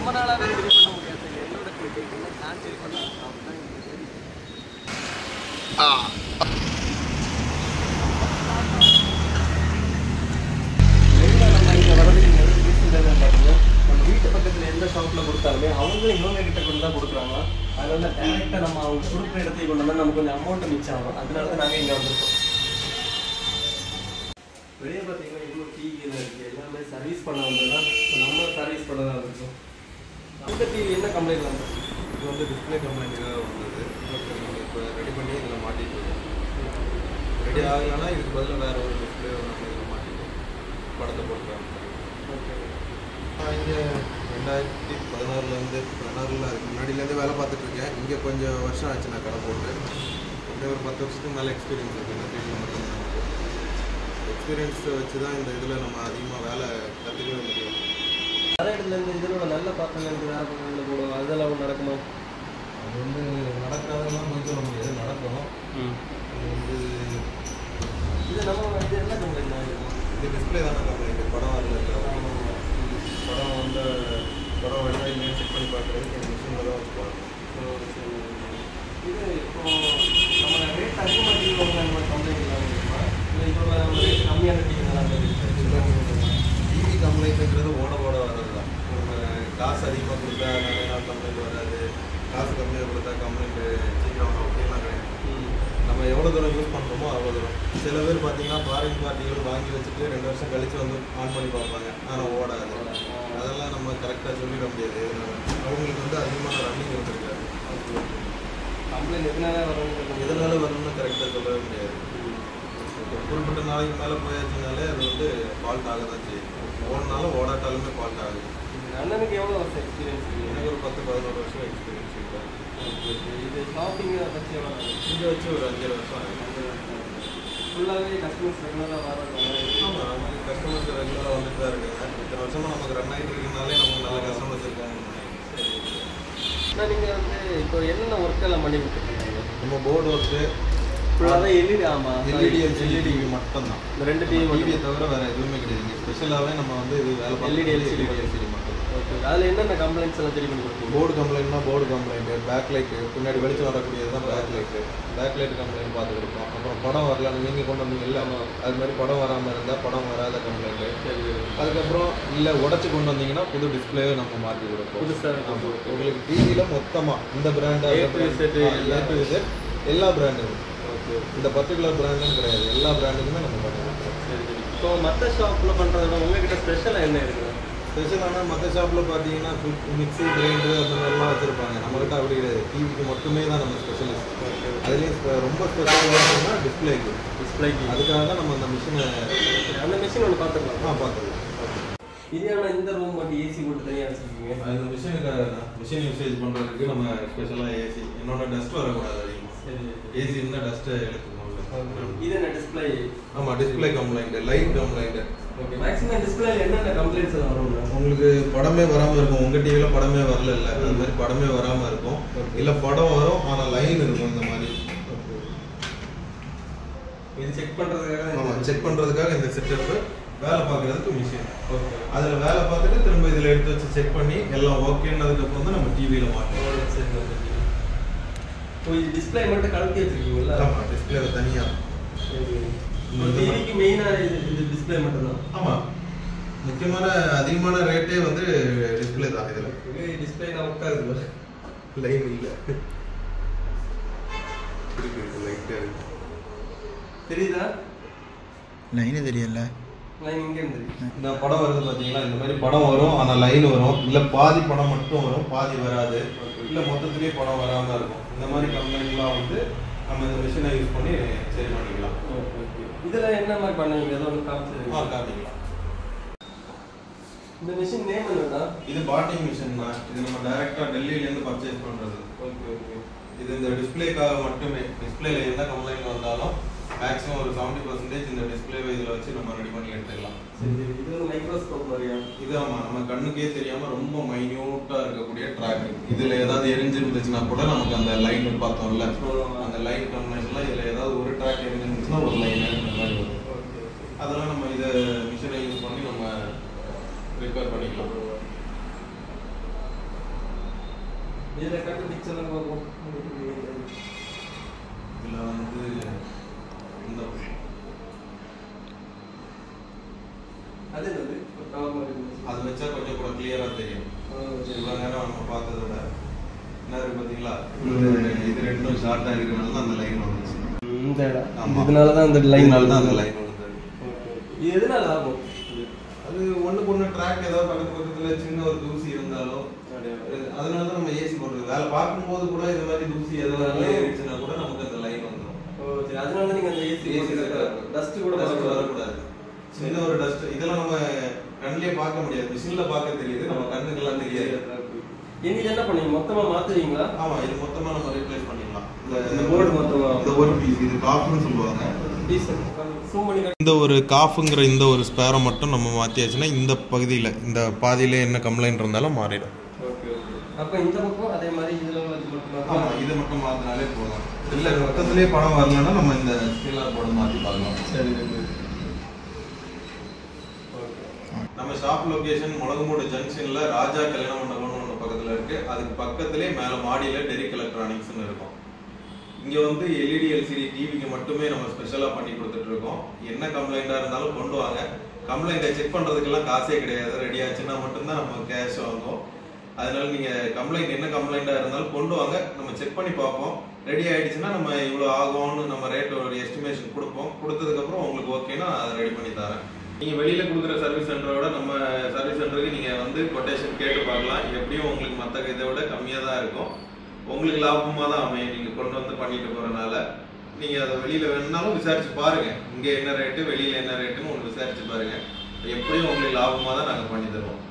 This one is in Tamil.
ரொம்ப நாளாகவே சரி பண்ண முடியாது. என்னோட கிரிக்கெட் நான் சரி பண்ணலாம் நம்ம இங்கே வரதுக்கு பார்த்தீங்கன்னா நம்ம வீட்டு பக்கத்தில் எந்த ஷாப்பில் கொடுத்தாலுமே அவங்களும் இவங்க கிட்ட கொண்டு தான் கொடுக்குறாங்க. அதனால டேரெக்டாக நம்ம அவங்க கொடுக்குற இடத்துக்கு கொண்டு வந்தால் நமக்கு கொஞ்சம் அமௌண்ட்டு மிச்சம் ஆகும். அதனால தான் நாங்கள் இங்கே வந்திருக்கோம். வெளியே பார்த்தீங்கன்னா இன்னும் டிவியில் இருக்குது. எல்லாமே சர்வீஸ் பண்ண வந்ததுன்னா நம்ம சர்வீஸ் பண்ண தான் இருக்கும். அந்த டிவி என்ன கம்ப்ளைண்ட் வந்தது? இது வந்து டிஸ்பிளே கம்ப்ளைண்ட்டாக வந்தது. இப்போ ரெடி பண்ணி இதில் மாட்டிட்டு ரெடி ஆகலைன்னா இதுக்கு பதிலாக வேறு ஒரு டிஸ்பிளே நம்ம இதில் மாட்டிட்டோம் படத்தை போட்டுருக்காங்க. ஓகே. இங்கே 2016 அதுக்கு முன்னாடியிலேருந்து வேலை பார்த்துட்ருக்கேன். இங்கே கொஞ்சம் வருஷம் ஆச்சு நான் கடை போட்டு. இங்கே ஒரு 10 வருஷத்துக்கு மேலே எக்ஸ்பீரியன்ஸ் இருக்குது. இந்த ஃபீல்டில் மட்டும் நமக்கு எக்ஸ்பீரியன்ஸ் வச்சு தான் இந்த இதில் நம்ம அதிகமாக வேலை கற்றுக்கவே முடியும். நிறைய இடத்துலேருந்து இதனோட நல்ல பாத்திரங்கள் வேறு பக்கங்களில் போடுவோம். அதெல்லாம் நடக்குமா? அது வந்து நடக்காதெல்லாம் கொஞ்சம் சொல்ல முடியாது, நடக்கும். அது வந்து இது நம்ம இது என்ன கம்ப்ளைண்ட் ஆகிருக்கும்? இது டிஸ்பிளே தானே கம்ப்ளைண்ட். படம் வரல படம் வந்து படம் வருதா இல்லைன்னு செக் பண்ணி பார்க்குறதுக்கு இந்த மிஷினில் தான் வச்சு பார்க்கணும். இது இப்போ நம்ம ரேட் அதிகமாக நம்ம கம்ப்ளைண்ட் இல்லாமல் இருக்குமா? இல்லை இதோட நம்ம ரேட் கம்மியான டிவி நல்லா டிவி கம்ப்ளைண்ட்டுங்கிறது ஓட வர்றது தான். நம்ம காசு அதிகமாக கொடுத்தா நிறைய நாள் கம்ப்ளைண்ட் வராது, காசு கம்மியாக கொடுத்தா கம்ப்ளைண்ட்டு சீக்கிரம் வரும் அப்படின்லாம் கிடையாது. நம்ம எவ்வளோ தூரம் யூஸ் பண்ணுறோமோ அவ்வளோ தூரம். சில பேர் பார்த்தீங்கன்னா ஃபாரின் பார்ட்டிகள் வாங்கி வச்சுட்டு 2 வருஷம் கழித்து வந்து ஆன் பண்ணி பார்ப்பாங்க, ஆனால் ஓடாது. அதெல்லாம் நம்ம கரெக்டாக சொல்லிட முடியாது. அவங்களுக்கு வந்து அதிகமான ரன்னிங் வந்துருக்காது. கம்ப்ளைண்ட் எதனால வரணும்னு கரெக்டாக சொல்லவே முடியாது. குறிப்பிட்ட நாளைக்கு மேலே போயாச்சுனாலே அது வந்து ஃபால்ட் ஆக தான் செய்யும். ஓடினாலும் ஓடாட்டாலுமே ஃபால்ட் ஆகுது. அண்ணனுக்கு எவ்வளோ வருஷம் எக்ஸ்பீரியன்ஸ்? எனக்கு ஒரு 10-11 வருஷம் எக்ஸ்பீரியன்ஸ் இருக்குது. இது ஷாப்பிங்கை பற்றி எவ்வளோ இங்கே வச்சு ஒரு 5 வருஷம் ஆகுது. ஃபுல்லாகவே கஸ்டமர்ஸ் ரெகுலராக வராங்க. ஆமாம், நமக்கு கஸ்டமர்ஸ் ரெகுலராக வந்துட்டு தான் இருக்காங்க. இத்தனை வருஷமாக நமக்கு ரன் ஆகிட்டு இருக்கனாலே நமக்கு நல்ல கஸ்டமர்ஸ் இருக்காங்க. சரி. ஆனால் நீங்கள் வந்து இப்போ என்னென்ன ஒர்க்கெல்லாம் பண்ணி கொடுத்துருக்கீங்க? நம்ம போர்டு ஒர்க்கு ஃபுல்லாகவே எல்இடி. ஆமாம், எல்இடி டிவி மட்டும்தான். இந்த 2 டிவி டிவியை தவிர வேறு எதுவுமே கிடையாது. ஸ்பெஷலாகவே நம்ம வந்து இது வேலை எல்இடி எல்சிடி மட்டும். ஓகே. அதில் என்னென்ன கம்ப்ளைண்ட்ஸ் எல்லாம் சரி பண்ணி கொடுத்தீங்க? போர்டு கம்ப்ளைண்ட்னா போர்டு கம்ப்ளைண்ட்டு, பேக் லைட்டு பின்னாடி வெளிச்சம் வரக்கூடியது தான் back light. Back light complaint பார்த்து கொடுப்போம். அப்புறம் படம் வரல, நீங்கள் கொண்டு வந்தீங்க இல்லை, அது மாதிரி படம் வராமல் இருந்தால் படம் வராத கம்ப்ளைண்ட்டு. சரி. அதுக்கப்புறம் இல்லை உடச்சி கொண்டு வந்தீங்கன்னா புது டிஸ்பிளேவை நம்ம மாற்றி கொடுப்போம். புதுசாக உங்களுக்கு டிவியில் மொத்தமாக இந்த பிராண்டு எல்லா பிராண்டும். ஓகே. இந்த பர்டிகுலர் பிராண்டுன்னு கிடையாது, எல்லா பிராண்டுக்குமே நம்ம பண்ணுவோம். சரி சரி. இப்போ மற்ற ஷாப்பில் பண்ணுறத விட உங்கள்கிட்ட ஸ்பெஷலாக என்ன இருக்குது? ஸ்பெஷலான மற்ற ஷாப்பில் பார்த்தீங்கன்னா மிக்ஸி கிரைண்டரு அந்த மாதிரிலாம் வச்சுருப்பாங்க. நம்மகிட்ட அப்படி கிடையாது. டிவிக்கு மட்டுமே தான் நம்ம ஸ்பெஷலிஸ்ட். அதுலேயும் ரொம்ப ஸ்பெஷலாக டிஸ்பிளேக்கு அதுக்காக தான் நம்ம அந்த மிஷினை அந்த மிஷின் ஒன்று பார்த்துக்கலாம். பார்த்துக்கலாம். இதே இந்த ரூம் மட்டும் ஏசி போட்டு தனியாக வச்சுருக்கீங்க. அந்த மிஷினுக்காக தான், மிஷின் யூசேஜ் பண்ணுறதுக்கு நம்ம ஸ்பெஷலாக ஏசி. என்னோட டஸ்ட் வரக்கூடாது அதிகமாக. சரி. ஏசி இருந்தால் டஸ்ட்டை எடுத்துக்கணும். இது என்ன டிஸ்பிளே? ஆமாம், display complaint, light complaint. Okay. Maximum டிஸ்பிளேல என்னென்ன கம்ப்ளைண்ட்ஸ் எல்லாம் வரும்? உங்களுக்கு படமே வராமல் இருக்கும். உங்கள் டிவியில் படமே வரல இல்லை, அது மாதிரி படமே வராமல் இருக்கும். இல்லை படம் வரும் ஆனால் லைன் இருக்கும். இந்த மாதிரி இது செக் பண்ணுறதுக்காக. ஆமாம், செக் பண்ணுறதுக்காக இந்த செட்டப்பு. வேலை பார்க்குறதுக்கு மிஷின். ஓகே. அதில் வேலை பார்த்துட்டு திரும்ப இதில் எடுத்து வச்சு செக் பண்ணி எல்லாம் ஓகேன்னதுக்கப்புறம் தான் நம்ம டிவியில் மாட்டோம். சரி. இப்போ இது டிஸ்பிளே மட்டும் கலத்தி வச்சுருக்கீங்களா? ஆமாம், டிஸ்பிளே தனியாக. டிவிக்கு மெயினாக இது டிஸ்பிளே மட்டும்தான். ஆமாம், முக்கியமான அதிகமான ரேட்டே வந்து டிஸ்பிளே தான். இதில் டிஸ்பிளே நான் உட்காருது லைன் இல்லை, லைட்டாக இருக்கு. தெரியுதா? லைனு தெரியல. லைன் இங்கே இருந்து இந்த படம் வருது பார்த்தீங்களா, இந்த மாதிரி படம் வரும் ஆனால் லைன் வரும். இல்லை பாதி படம் மட்டும் வரும், பாதி வராது. இல்லை மொத்தத்துலேயே படம் வராமல் இருக்கும். இந்த மாதிரி கம்ப்ளைண்ட்லாம் வந்து நம்ம இந்த மிஷினை யூஸ் பண்ணி சரி பண்ணிக்கலாம். இதில் என்ன மாதிரி பண்ணுவீங்க? ஏதோ ஒன்று காமிச்சிருக்கீங்க. காமிக்கலாம். இந்த மிஷின் நேம் என்னடா? இது பாட்டிங் மிஷின் தான். இது நம்ம டைரெக்டாக டெல்லியிலேருந்து பர்ச்சேஸ் பண்ணுறது. Okay okay. இது இந்த டிஸ்பிளேக்காக மட்டுமே. டிஸ்பிளேல எந்த கம்ப்ளைண்ட் வந்தாலும் மேக்ஸிமம் ஒரு 70% இந்த டிஸ்பிளேவை இதில் வச்சு நம்ம ரெடி பண்ணி எடுத்துக்கலாம். சரி. இது ஒரு மைக்ரோஸ்கோப் மாதிரியா? இது ஆமாம், நம்ம கண்ணுக்கே தெரியாமல் ரொம்ப மைன்யூட்டாக இருக்கக்கூடிய ட்ராக்கிங். இதில் ஏதாவது எரிஞ்சிருந்துச்சுன்னா கூட நமக்கு அந்த லைன் பார்த்தோம்ல, அந்த லைன் கம்ப்ளைண்ட்லாம் இதில் ஏதாவது ஒரு ட்ராக் எரிஞ்சிருந்துச்சுன்னா ஒரு லைன் அந்த மாதிரி வரும். அதெல்லாம் நம்ம இதை மிஷினை யூஸ் பண்ணி நம்ம ரிப்பேர் பண்ணிக்கலாம். இதில் கட்டு பிக்சர்லாம் பார்ப்போம். இதில் வந்து இந்த அது என்னது அது வச்சா கொஞ்சம் கூட கிளியராக தெரியும். இவ்வளோ நேரம் நம்ம பார்த்ததை விட என்ன இருக்கு பார்த்தீங்களா, இது ரெண்டும் ஷார்ட்டாக இருக்கிறனால தான் அந்த லைன் வந்துச்சு. இந்த இடம் இதனால தான் அந்த லைனால தான் அந்த லைன் வந்து இது எதனால ஆகும்? அது ஒன்றுக்கு ஒன்று ட்ராக் ஏதாவது பக்கத்தில் சின்ன ஒரு தூசி இருந்தாலும் அதனால தான் நம்ம ஏசி போடுறது. வேலை பார்க்கும்போது கூட இது மாதிரி தூசி எதாவது ஏறிச்சுன்னா கூட நமக்கு அந்த லைன் வந்துடும். சரி, அதனால நீங்கள் அந்த ஏசி டஸ்ட் கூட வரக்கூடாது. சின்ன ஒரு டஸ்ட் இதெல்லாம் நம்ம கண்ணிலே பார்க்க முடியாது, மிஷினில் பார்க்க தெரியுது, நம்ம கண்ணுக்கெல்லாம் தெரியாது. இது என்ன பண்ணுவீங்க, மொத்தமாக மாற்றுவீங்களா? ஆமாம், இது மொத்தமாக நம்ம ரீப்ளேஸ் பண்ணிடலாம். இந்த போர்டு மொத்தமாக இந்த ஒரு பீஸ் இது காஃப்னு சொல்லுவாங்க. இந்த ஒரு காஃபுங்கிற இந்த ஒரு ஸ்பேரை மட்டும் நம்ம மாற்றியாச்சுன்னா இந்த பகுதியில் இந்த பாதியில் என்ன கம்ப்ளைண்ட் இருந்தாலும் மாறிடும். அப்போ இந்த பக்கம் அதே மாதிரி இதில் ஆமாம், இதை மட்டும் மாற்றினாலே போதும். இல்லை மொத்தத்திலே படம் வரலன்னா நம்ம இந்த ஸ்கில்லர் போர்டு மாற்றி பார்க்கலாம். சரி. நம்ம ஷாப் லொகேஷன் முளகுமூடு ஜங்ஷன்ல ராஜா கல்யாண மண்டபம்னு ஒன்று பக்கத்தில் இருக்கு. அதுக்கு பக்கத்திலே மேலே மாடியில் டெரிக் எலக்ட்ரானிக்ஸ்னு இருக்கும். இங்கே வந்து எல்இடி எல்சிடி டிவிக்கு மட்டுமே நம்ம ஸ்பெஷலாக பண்ணி கொடுத்துட்டு இருக்கோம். என்ன கம்ப்ளைண்ட்டாக இருந்தாலும் கொண்டு வாங்க. கம்ப்ளைண்ட்டை செக் பண்ணுறதுக்கெல்லாம் காசே கிடையாது, ரெடி ஆச்சுன்னா மட்டும்தான் நம்ம கேஷ் வாங்குவோம். அதனால நீங்கள் கம்ப்ளைண்ட் என்ன கம்ப்ளைண்ட்டாக இருந்தாலும் கொண்டு வாங்க, நம்ம செக் பண்ணி பார்ப்போம். ரெடி ஆகிடுச்சுன்னா நம்ம இவ்வளோ ஆகும்னு நம்ம ரேட் ஒரு எஸ்டிமேஷன் கொடுப்போம். கொடுத்ததுக்கப்புறம் உங்களுக்கு ஓகேன்னா அதை ரெடி பண்ணி தரேன். நீங்கள் வெளியில் கொடுக்குற சர்வீஸ் சென்டரோட நம்ம சர்வீஸ் சென்டருக்கு நீங்கள் வந்து கொட்டேஷன் கேட்டு பார்க்கலாம். எப்படியும் உங்களுக்கு மற்ற இதை விட கம்மியாக தான் இருக்கும். உங்களுக்கு லாபமாக தான் அமையும். நீங்கள் கொண்டு வந்து பண்ணிட்டு போகிறனால நீங்கள் அதை வெளியில் வேணுனாலும் விசாரிச்சு பாருங்கள். இங்கே என்ன ரேட்டு வெளியில் என்ன ரேட்டுன்னு உங்களுக்கு விசாரிச்சு பாருங்கள். எப்படியும் உங்களுக்கு லாபமாக தான் நாங்கள் பண்ணி தருவோம்.